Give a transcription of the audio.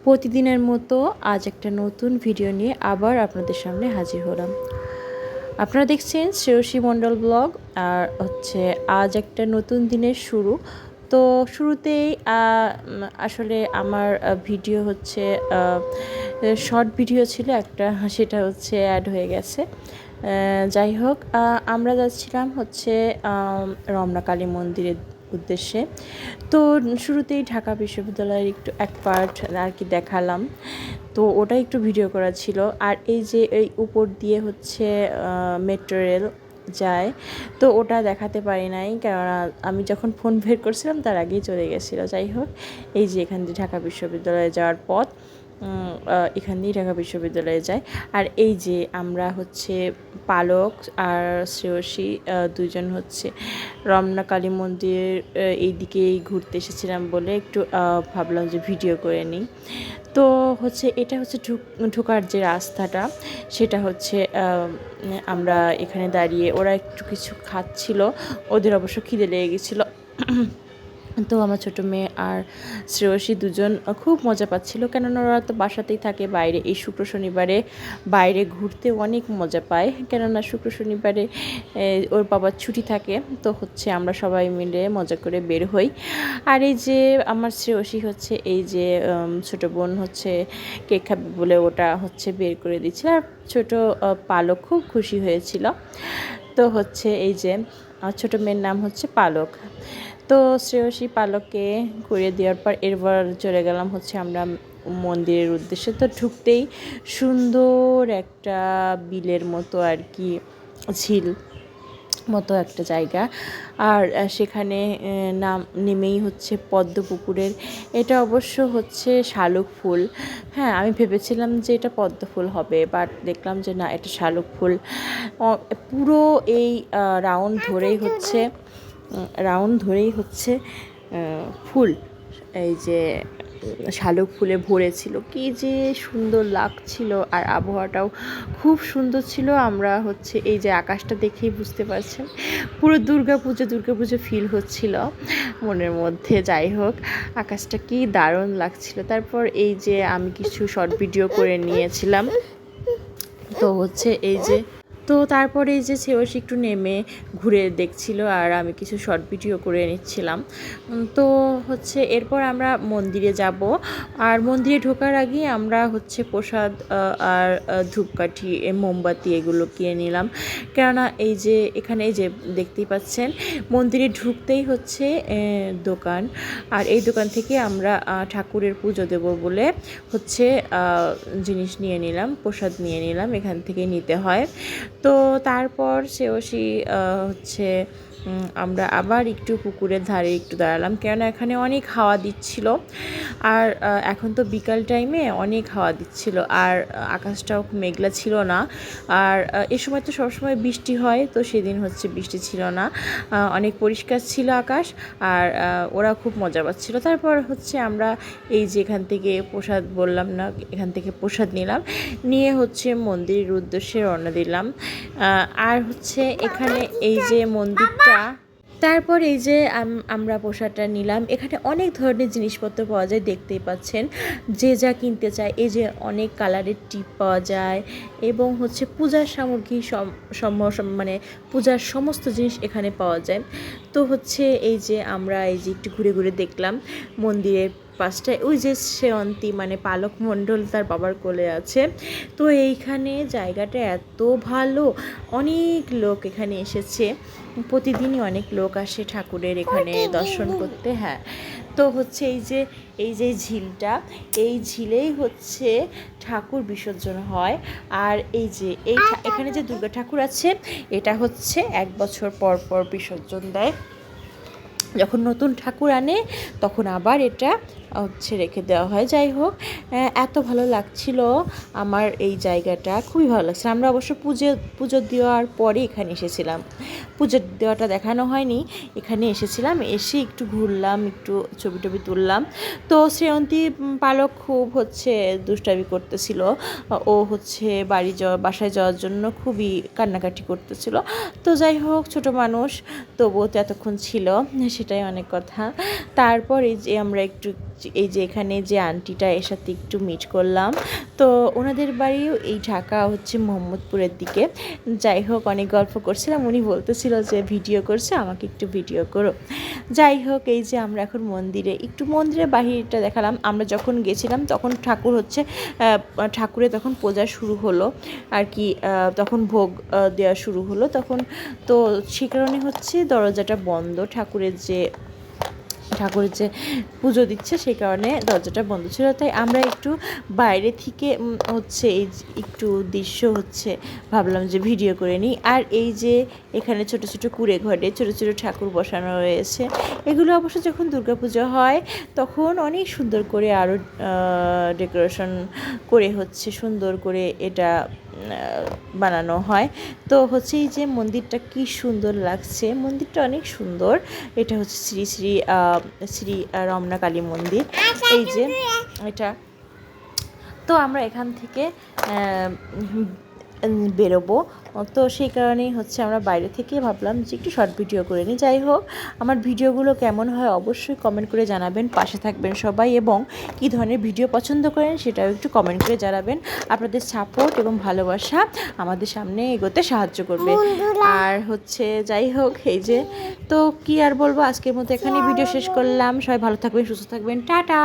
প্রতিদিনের মতো আজ একটা নতুন ভিডিও নিয়ে আবার আপনাদের সামনে হাজির হলাম। আপনারা দেখছেন শ্রেয়সী মণ্ডল ব্লগ। আর হচ্ছে আজ একটা নতুন দিনের শুরু। তো শুরুতেই আসলে আমার ভিডিও হচ্ছে শর্ট ভিডিও ছিল একটা, সেটা হচ্ছে অ্যাড হয়ে গেছে। যাই হোক, আমরা যাচ্ছিলাম হচ্ছে রমনা কালী মন্দিরের উদ্দেশ্যে। তো শুরুতেই ঢাকা বিশ্ববিদ্যালয়ের একটু এক পার্ট আর কি দেখালাম, তো ওটা একটু ভিডিও করা ছিল। আর এই যে এই উপর দিয়ে হচ্ছে মেট্রো রেল যায়, তো ওটা দেখাতে পারি নাই, কেননা আমি যখন ফোন বের করছিলাম তার আগেই চলে গেছিলো। যাই হোক, এই যে এখান দিয়ে ঢাকা বিশ্ববিদ্যালয়ে যাওয়ার পথ, এখান দিয়েই ঢাকা বিশ্ববিদ্যালয়ে যায়। আর এই যে আমরা হচ্ছে পালক আর শ্রেয়সী দুজন হচ্ছে রমনা কালী মন্দিরের এই দিকেই ঘুরতে এসেছিলাম বলে একটু ভাবলাম যে ভিডিও করে নিই। তো হচ্ছে এটা হচ্ছে ঢোকার যে রাস্তাটা, সেটা হচ্ছে আমরা এখানে দাঁড়িয়ে, ওরা একটু কিছু খাচ্ছিল, ওদের অবশ্য খিদে লেগে গেছিলো। তো আমার ছোটো মেয়ে আর শ্রেয়সী দুজন খুব মজা পাচ্ছিল, কেননা ওরা তো বাসাতেই থাকে বাইরে। এই শুক্র শনিবারে বাইরে ঘুরতে অনেক মজা পায়, কেননা শুক্র শনিবারে ওর বাবার ছুটি থাকে। তো হচ্ছে আমরা সবাই মিলে মজা করে বের হই। আর এই যে আমার শ্রেয়সী হচ্ছে এই যে ছোটো বোন হচ্ছে কেক খাবে বলে ওটা হচ্ছে বের করে দিচ্ছিল, আর ছোটো পালক খুব খুশি হয়েছিল। তো হচ্ছে এই যে ছোটো মেয়ের নাম হচ্ছে পালক। তো শ্রেয়সী পালককে করিয়ে দেওয়ার পর এরপর চলে গেলাম হচ্ছে আমরা মন্দিরের উদ্দেশ্যে। তো ঢুকতেই সুন্দর একটা বিলের মতো আর কি, ঝিল মতো একটা জায়গা। আর সেখানে নেমেই হচ্ছে পদ্ম পুকুরের, এটা অবশ্য হচ্ছে শালুক ফুল। হ্যাঁ, আমি ভেবেছিলাম যে এটা পদ্ম ফুল হবে, বাট দেখলাম যে না, এটা শালুক ফুল। পুরো এই রাউন্ড ধরেই হচ্ছে ফুল, এই যে শালুক ফুলে ভরেছিল। কি যে সুন্দর লাগছিল, আর আবহাওয়াটাও খুব সুন্দর ছিল। আমরা হচ্ছে এই যে আকাশটা দেখেই বুঝতে পারছেন, পুরো দুর্গাপুজো ফিল হচ্ছিল মনের মধ্যে। যাই হোক, আকাশটা কি দারুণ লাগছিল। তারপর এই যে আমি কিছু শর্ট ভিডিও করে নিয়েছিলাম। তো হচ্ছে এই যে তারপরে এই যে শ্রেয়সী একটু নেমে ঘুরে দেখছিল, আর আমি কিছু শর্ট ভিডিও করে নিচ্ছিলাম। তো হচ্ছে এরপর আমরা মন্দিরে যাব। আর মন্দিরে ঢোকার আগেই আমরা হচ্ছে প্রসাদ আর ধূপকাঠি, মোমবাতি এগুলো কিনে নিলাম, কেননা এই যে এখানে এই যে দেখতেই পাচ্ছেন মন্দিরে ঢুকতেই হচ্ছে দোকান। আর এই দোকান থেকে আমরা ঠাকুরের পুজো দেব বলে হচ্ছে জিনিস নিয়ে নিলাম, প্রসাদ নিয়ে নিলাম, এখান থেকে নিতে হয়। তো তারপর শ্রেয়সী হচ্ছে আমরা আবার একটু পুকুরের ধারে একটু দাঁড়ালাম, কেননা এখানে অনেক হাওয়া দিচ্ছিল। আর এখন তো বিকাল টাইমে অনেক হাওয়া দিচ্ছিল, আর আকাশটাও মেঘলা ছিল না। আর এ সময় তো সবসময় বৃষ্টি হয়, তো সেদিন হচ্ছে বৃষ্টি ছিল না, অনেক পরিষ্কার ছিল আকাশ। আর ওরা খুব মজা পাচ্ছিল। তারপর হচ্ছে আমরা এই যে এখান থেকে প্রসাদ, বললাম না, এখান থেকে প্রসাদ নিলাম, নিয়ে হচ্ছে মন্দিরের উদ্দেশ্যে রওনা দিলাম। আর হচ্ছে এখানে এই যে মন্দিরটা, তারপর এই যে আমরা প্রসাদটা নিলাম। এখানে অনেক ধরনের জিনিসপত্র পাওয়া যায়, দেখতেই পাচ্ছেন, যে যা কিনতে চায়। এই যে অনেক কালারের টিপ পাওয়া যায়, এবং হচ্ছে পূজার সামগ্রী মানে পূজার সমস্ত জিনিস এখানে পাওয়া যায়। তো হচ্ছে এই যে আমরা এই যে একটু ঘুরে ঘুরে দেখলাম মন্দিরের পাশটায়, ওই যে শ্রেয়ন্তী মানে পালক মণ্ডল তার বাবার কোলে আছে। তো এইখানে জায়গাটা এত ভালো, অনেক লোক এখানে এসেছে, প্রতিদিনই অনেক লোক আসে ঠাকুরের এখানে দর্শন করতে। হ্যাঁ, তো হচ্ছে এই যে ঝিলটা, এই ঝিলেই হচ্ছে ঠাকুর বিসর্জন হয়। আর এই যে এখানে যে দুর্গা ঠাকুর আছে, এটা হচ্ছে 1 বছর পর পর বিসর্জন দেয়। যখন নতুন ঠাকুর আনে তখন আবার এটা হচ্ছে রেখে দেওয়া হয়। যাই হোক, এত ভালো লাগছিল আমার এই জায়গাটা, খুবই ভালো লাগছে। আমরা অবশ্য পুজো দেওয়ার পরে এখানে এসেছিলাম, পুজো দেওয়াটা দেখানো হয়নি, এখানে এসেছিলাম, এসে একটু ঘুরলাম, একটু ছবি টবি তুললাম। তো শ্রেয়ন্তী পালক খুব হচ্ছে দুষ্টামি করতেছিল, ও হচ্ছে বাসায় যাওয়ার জন্য খুবই কান্নাকাটি করতেছিল। তো যাই হোক, ছোটো মানুষ, তবুও তো এতক্ষণ ছিল, সেটাই অনেক কথা। তারপর এই যে আমরা একটু এই যে এখানে যে আন্টিটা এর সাথে একটু মিট করলাম। তো ওনাদের বাড়িও এই ঢাকা হচ্ছে মোহাম্মদপুরের দিকে। যাই হোক, অনেক গল্প করছিলাম, উনি বলতেছিল যে ভিডিও করছে, আমাকে একটু ভিডিও করো। যাই হোক, এই যে আমরা এখন মন্দিরের বাহিরটা দেখালাম। আমরা যখন গেছিলাম তখন ঠাকুর হচ্ছে ঠাকুরের তখন পূজা শুরু হলো আর কি, তখন ভোগ দেওয়া শুরু হলো তখন। তো সে কারণে হচ্ছে দরজাটা বন্ধ, ঠাকুরের যে পুজো দিচ্ছে সেই কারণে দরজাটা বন্ধ ছিল। তাই আমরা একটু বাইরে থেকে হচ্ছে এই একটু দৃশ্য হচ্ছে ভাবলাম যে ভিডিও করে নিই। আর এই যে এখানে ছোট ছোট কুঁড়ে ঘরে ছোট ছোট ঠাকুর বসানো রয়েছে। এগুলো অবশ্য যখন দুর্গাপুজো হয় তখন অনেক সুন্দর করে আরও ডেকোরেশন করে হচ্ছে সুন্দর করে এটা বানানো হয়। তো হচ্ছে এই যে মন্দিরটা কি সুন্দর লাগছে, মন্দিরটা অনেক সুন্দর। এটা হচ্ছে শ্রী শ্রী শ্রী রমনা কালী মন্দির। এই যে এটা, তো আমরা এখান থেকে বেরোবো। তো সেই কারণেই হচ্ছে আমরা বাইরে থেকে ভাবলাম যে একটু শর্ট ভিডিও করে নিই। যাই হোক, আমার ভিডিওগুলো কেমন হয় অবশ্যই কমেন্ট করে জানাবেন, পাশে থাকবেন সবাই, এবং কী ধরনের ভিডিও পছন্দ করেন সেটাও একটু কমেন্ট করে জানাবেন। আপনাদের সাপোর্ট এবং ভালোবাসা আমাদের সামনে এগোতে সাহায্য করবে। আর হচ্ছে যাই হোক, এই যে, তো কি আর বলবো, আজকের মতো এখানেই ভিডিও শেষ করলাম। সবাই ভালো থাকবেন, সুস্থ থাকবেন, টাটা।